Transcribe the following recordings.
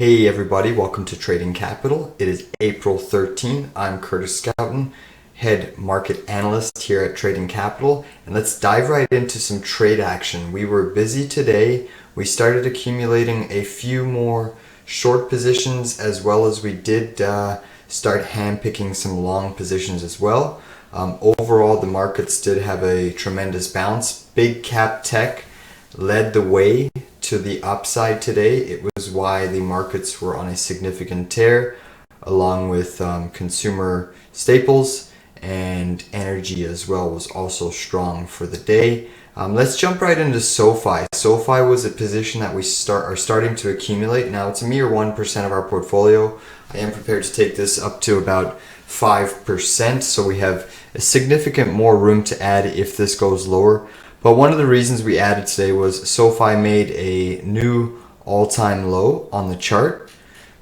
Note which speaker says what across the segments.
Speaker 1: Hey everybody, welcome to Trading Capital. It is April 13th. I'm Curtis Scouten, head market analyst here at Trading Capital, and let's dive right into some trade action. We were busy today. We started accumulating a few more short positions, as well as we did start handpicking some long positions as well. Overall, the markets did have a tremendous bounce. Big cap tech led the way to the upside today. It was why the markets were on a significant tear, along with consumer staples, and energy as well was also strong for the day. Let's jump right into SoFi. SoFi was a position that we are starting to accumulate. Now it's a mere 1% of our portfolio. I am prepared to take this up to about 5%, so we have a significant more room to add if this goes lower. But one of the reasons we added today was SoFi made a new all-time low on the chart.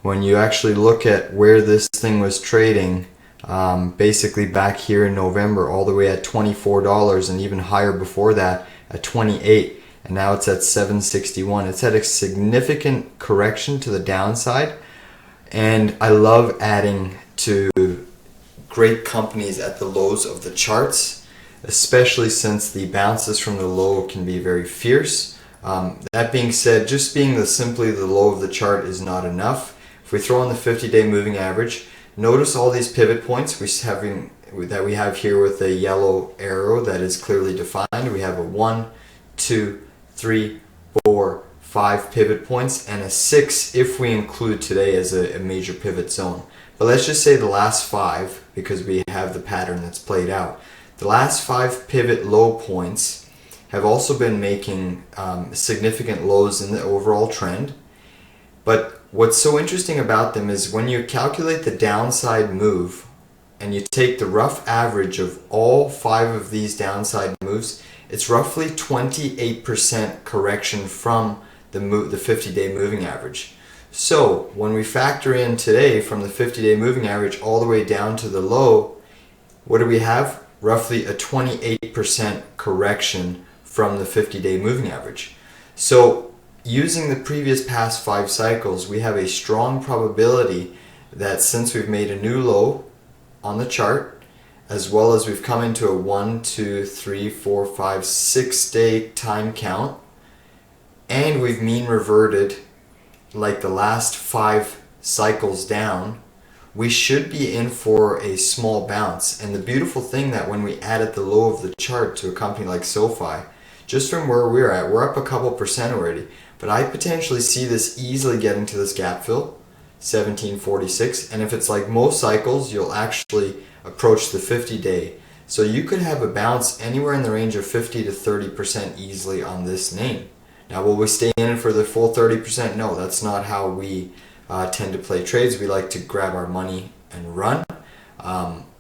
Speaker 1: When you actually look at where this thing was trading, basically back here in November, all the way at $24 and even higher before that at 28, and now it's at 761. It's had a significant correction to the downside, and I love adding to great companies at the lows of the charts, especially since the bounces from the low can be very fierce. That being said, just being simply the low of the chart is not enough. If we throw in the 50-day moving average, notice all these pivot points that we have here with a yellow arrow that is clearly defined. We have a 1, 2, 3, 4, 5 pivot points, and a 6 if we include today as a major pivot zone. But let's just say the last 5, because we have the pattern that's played out. The last 5 pivot low points have also been making significant lows in the overall trend. But what's so interesting about them is when you calculate the downside move and you take the rough average of all 5 of these downside moves, it's roughly 28% correction from the 50-day moving average. So when we factor in today from the 50-day moving average all the way down to the low, what do we have? Roughly a 28% correction from the 50-day moving average. So using the previous past 5 cycles, we have a strong probability that since we've made a new low on the chart, as well as we've come into a 1, 2, 3, 4, 5, 6-day time count, and we've mean reverted like the last 5 cycles down, we should be in for a small bounce. And the beautiful thing that when we added the low of the chart to a company like SoFi, just from where we're at, we're up a couple percent already. But I potentially see this easily getting to this gap fill, 1746. And if it's like most cycles, you'll actually approach the 50-day. So you could have a bounce anywhere in the range of 50 to 30% easily on this name. Now, will we stay in for the full 30%? No, that's not how we tend to play trades. We like to grab our money and run.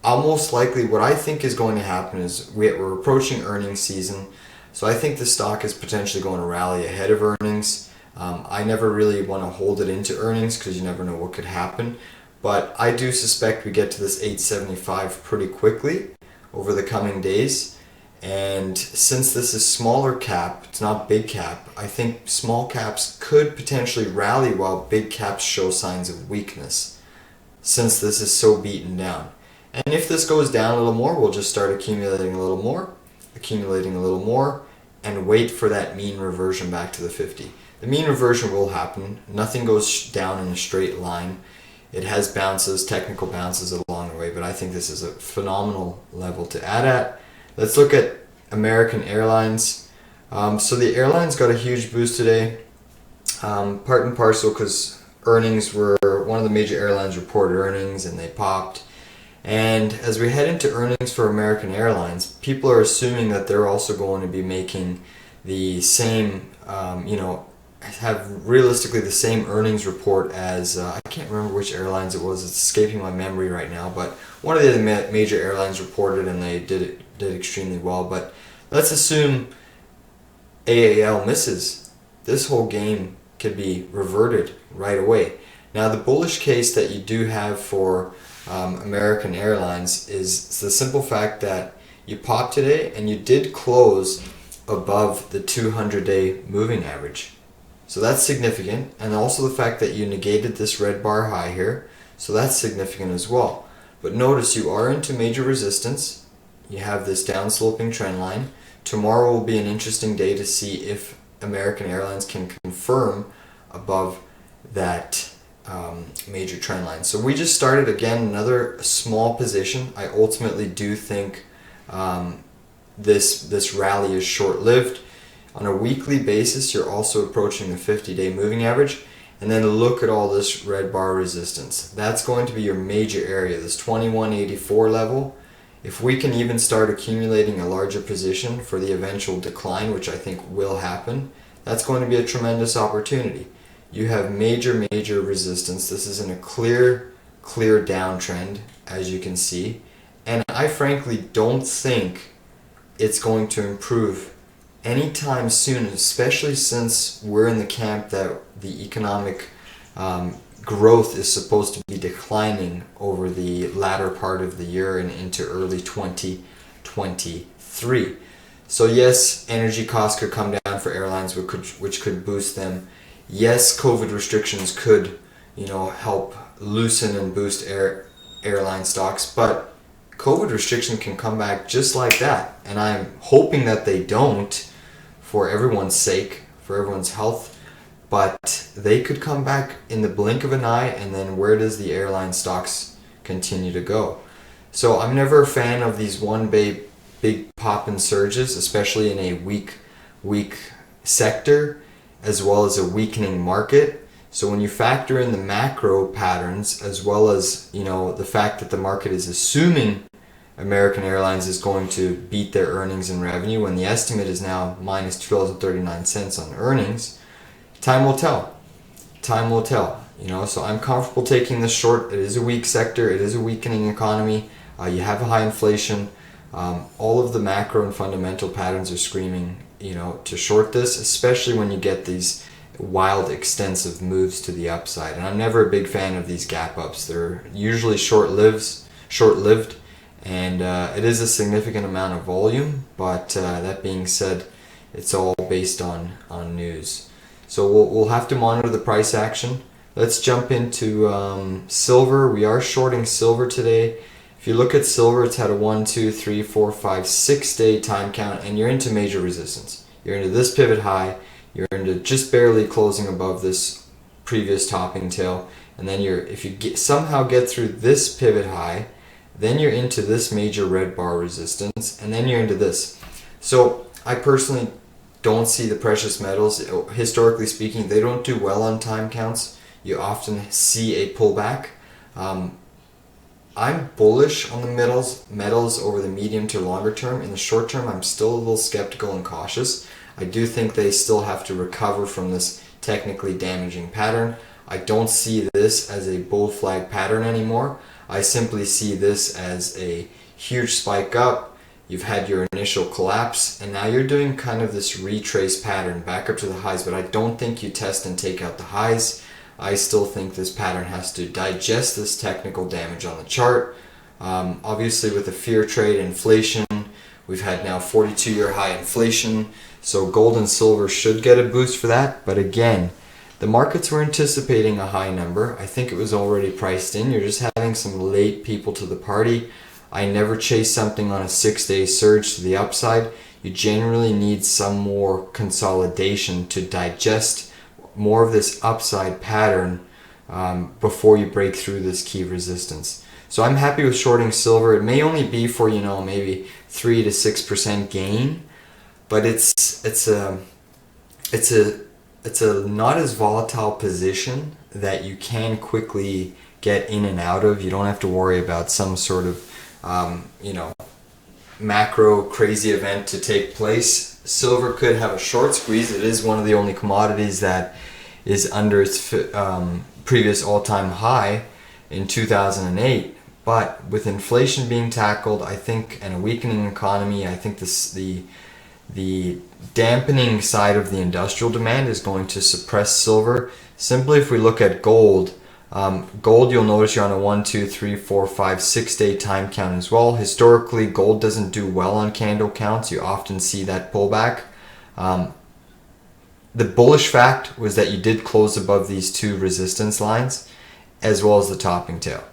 Speaker 1: Almost likely what I think is going to happen is we're approaching earnings season, so I think the stock is potentially going to rally ahead of earnings. I never really want to hold it into earnings because you never know what could happen, but I do suspect we get to this 875 pretty quickly over the coming days. And since this is smaller cap, it's not big cap, I think small caps could potentially rally while big caps show signs of weakness, since this is so beaten down. And if this goes down a little more, we'll just start accumulating a little more, and wait for that mean reversion back to the 50. The mean reversion will happen. Nothing goes down in a straight line. It has bounces, technical bounces along the way, but I think this is a phenomenal level to add at. Let's look at American Airlines. So the airlines got a huge boost today, part and parcel because earnings were, one of the major airlines reported earnings and they popped. And as we head into earnings for American Airlines, people are assuming that they're also going to be making the same, have realistically the same earnings report as, I can't remember which airlines it was, it's escaping my memory right now, but one of the other major airlines reported and they did extremely well. But let's assume AAL misses. This whole game could be reverted right away. Now the bullish case that you do have for American Airlines is the simple fact that you popped today and you did close above the 200-day moving average. So that's significant. And also the fact that you negated this red bar high here. So that's significant as well. But notice you are into major resistance. You have this downsloping trend line. Tomorrow will be an interesting day to see if American Airlines can confirm above that major trend line. So we just started again another small position. I ultimately do think this rally is short-lived. On a weekly basis, you're also approaching the 50-day moving average. And then look at all this red bar resistance. That's going to be your major area, this 2184 level. If we can even start accumulating a larger position for the eventual decline, which I think will happen, that's going to be a tremendous opportunity. You have major resistance. This is in a clear downtrend, as you can see. And I frankly don't think it's going to improve anytime soon, especially since we're in the camp that the economic growth is supposed to be declining over the latter part of the year and into early 2023. So yes, energy costs could come down for airlines, which could boost them. Yes, COVID restrictions could, help loosen and boost airline stocks, but COVID restriction can come back just like that. And I'm hoping that they don't, for everyone's sake, for everyone's health. But they could come back in the blink of an eye, and then where does the airline stocks continue to go? So I'm never a fan of these one big pop and surges, especially in a weak sector, as well as a weakening market. So when you factor in the macro patterns, as well as the fact that the market is assuming American Airlines is going to beat their earnings and revenue, when the estimate is now minus $2.39 on earnings, time will tell. Time will tell. So I'm comfortable taking this short. It is a weak sector. It is a weakening economy. You have a high inflation. All of the macro and fundamental patterns are screaming, to short this, especially when you get these wild, extensive moves to the upside. And I'm never a big fan of these gap ups. They're usually short-lived, and it is a significant amount of volume. But that being said, it's all based on news. So we'll have to monitor the price action. Let's jump into silver. We are shorting silver today. If you look at silver, it's had a 1, 2, 3, 4, 5, 6 day time count, and you're into major resistance. You're into this pivot high. You're into just barely closing above this previous topping tail, and then if you somehow get through this pivot high, then you're into this major red bar resistance, and then you're into this. So I personally don't see the precious metals, historically speaking, they don't do well on time counts. You often see a pullback. I'm bullish on the metals over the medium to longer term. In the short term, I'm still a little skeptical and cautious. I do think they still have to recover from this technically damaging pattern. I don't see this as a bull flag pattern anymore. I simply see this as a huge spike up. You've had your initial collapse, and now you're doing kind of this retrace pattern back up to the highs, but I don't think you test and take out the highs. I still think this pattern has to digest this technical damage on the chart. Obviously with the fear trade, inflation, we've had now 42-year high inflation, so gold and silver should get a boost for that. But again, the markets were anticipating a high number. I think it was already priced in. You're just having some late people to the party. I never chase something on a 6-day surge to the upside. You generally need some more consolidation to digest more of this upside pattern before you break through this key resistance. So I'm happy with shorting silver. It may only be for maybe 3 to 6% gain, but it's a not as volatile position that you can quickly get in and out of. You don't have to worry about some sort of macro crazy event to take place. Silver could have a short squeeze. It is one of the only commodities that is under its previous all-time high in 2008. But with inflation being tackled, I think, and a weakening economy, I think the dampening side of the industrial demand is going to suppress silver. Simply, if we look at gold, you'll notice you're on a 1, 2, 3, 4, 5, 6 day time count as well. Historically, gold doesn't do well on candle counts. You often see that pullback. the bullish fact was that you did close above these two resistance lines as well as the topping tail.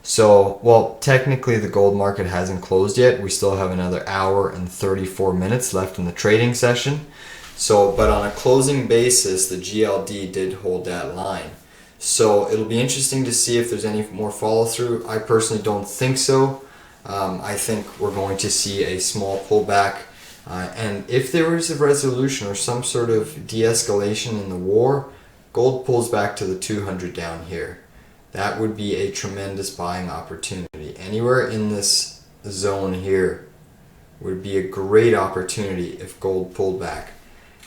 Speaker 1: So, well, technically the gold market hasn't closed yet. We still have another hour and 34 minutes left in the trading session. So, but on a closing basis, the GLD did hold that line. So it'll be interesting to see if there's any more follow through. I personally don't think so. I think we're going to see a small pullback. And if there is a resolution or some sort of de-escalation in the war, gold pulls back to the 200 down here. That would be a tremendous buying opportunity. Anywhere in this zone here would be a great opportunity if gold pulled back.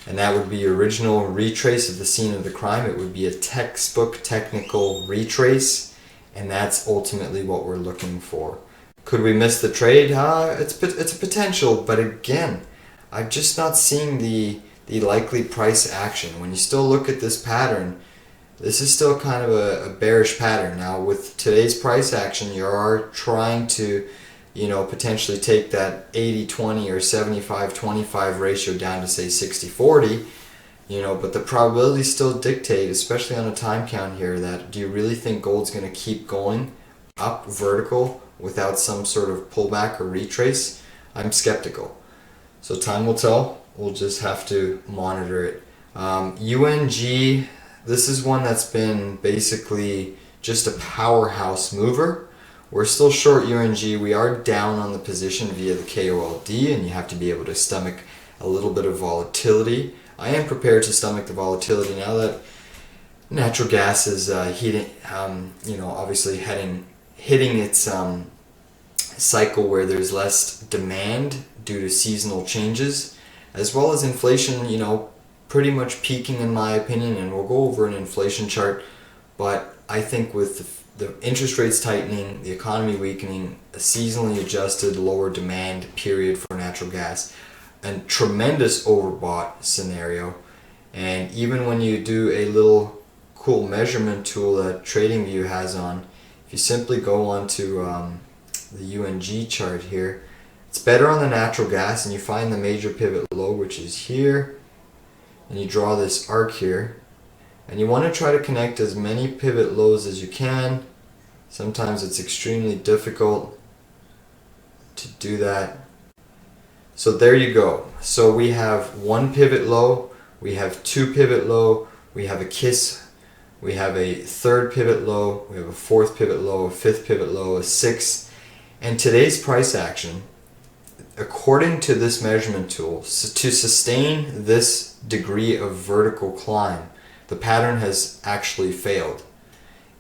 Speaker 1: And that would be original retrace of the scene of the crime. It would be a textbook technical retrace, and that's ultimately what we're looking for. Could we miss the trade? It's a potential, but again, I'm just not seeing the likely price action. When you still look at this pattern, this is still kind of a bearish pattern. Now with today's price action, you are trying to, potentially take that 80-20 or 75-25 ratio down to say 60-40, but the probabilities still dictate, especially on a time count here, that do you really think gold's going to keep going up vertical without some sort of pullback or retrace? I'm skeptical. So time will tell. We'll just have to monitor it. UNG, this is one that's been basically just a powerhouse mover. We're still short UNG. We are down on the position via the KOLD, and you have to be able to stomach a little bit of volatility. I am prepared to stomach the volatility now that natural gas is obviously hitting its cycle where there's less demand due to seasonal changes, as well as inflation, pretty much peaking in my opinion, and we'll go over an inflation chart. But I think with the interest rates tightening, the economy weakening, a seasonally adjusted lower demand period for natural gas, and tremendous overbought scenario. And even when you do a little cool measurement tool that TradingView has on, if you simply go onto the UNG chart here, it's better on the natural gas, and you find the major pivot low, which is here, and you draw this arc here, and you want to try to connect as many pivot lows as you can. Sometimes it's extremely difficult to do that. So there you go. So we have one pivot low, we have two pivot low, we have a kiss, we have a third pivot low, we have a fourth pivot low, a fifth pivot low, a sixth. And today's price action, according to this measurement tool, to sustain this degree of vertical climb, the pattern has actually failed.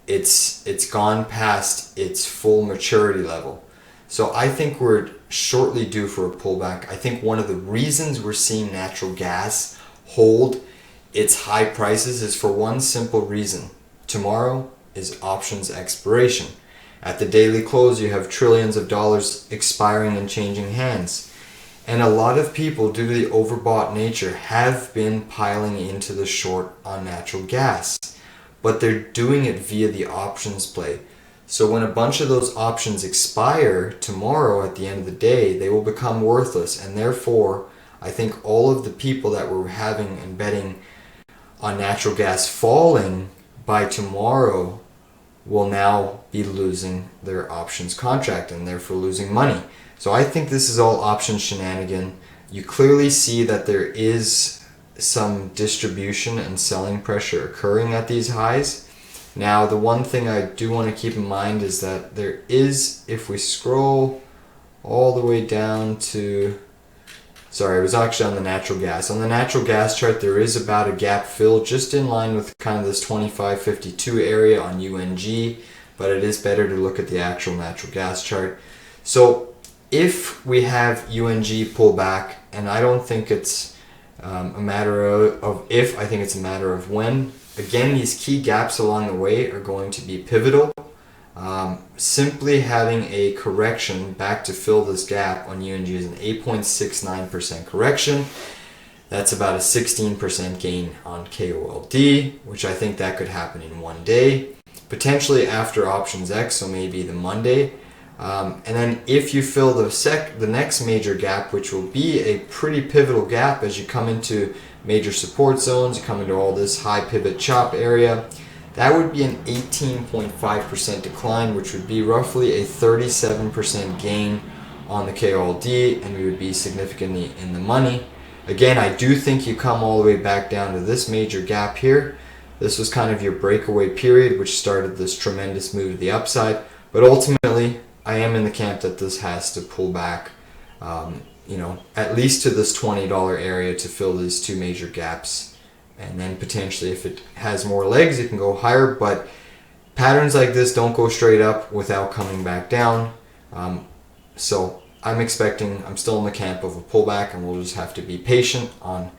Speaker 1: It's gone past its full maturity level. So I think we're shortly due for a pullback. I think one of the reasons we're seeing natural gas hold its high prices is for one simple reason. Tomorrow is options expiration. At the daily close, you have trillions of dollars expiring and changing hands. And a lot of people, due to the overbought nature, have been piling into the short on natural gas. But they're doing it via the options play. So when a bunch of those options expire tomorrow at the end of the day, they will become worthless. And therefore, I think all of the people that were having and betting on natural gas falling by tomorrow will now be losing their options contract and therefore losing money. So I think this is all option shenanigan. You clearly see that there is some distribution and selling pressure occurring at these highs. Now, the one thing I do want to keep in mind is that there is, if we scroll all the way down to, sorry, it was actually on the natural gas. On the natural gas chart, there is about a gap fill just in line with kind of this 25.52 area on UNG, but it is better to look at the actual natural gas chart. So if we have UNG pull back, and I don't think it's a matter of if, I think it's a matter of when. Again, these key gaps along the way are going to be pivotal. Simply having a correction back to fill this gap on UNG is an 8.69% correction. That's about a 16% gain on KOLD, which I think that could happen in one day. Potentially after options X, so maybe the Monday. And then if you fill the next major gap, which will be a pretty pivotal gap as you come into major support zones, you come into all this high pivot chop area, that would be an 18.5% decline, which would be roughly a 37% gain on the KOLD, and we would be significantly in the money. Again, I do think you come all the way back down to this major gap here. This was kind of your breakaway period, which started this tremendous move to the upside. But ultimately, I am in the camp that this has to pull back, at least to this $20 area to fill these two major gaps. And then potentially, if it has more legs, it can go higher. But patterns like this don't go straight up without coming back down. So I'm still in the camp of a pullback, and we'll just have to be patient on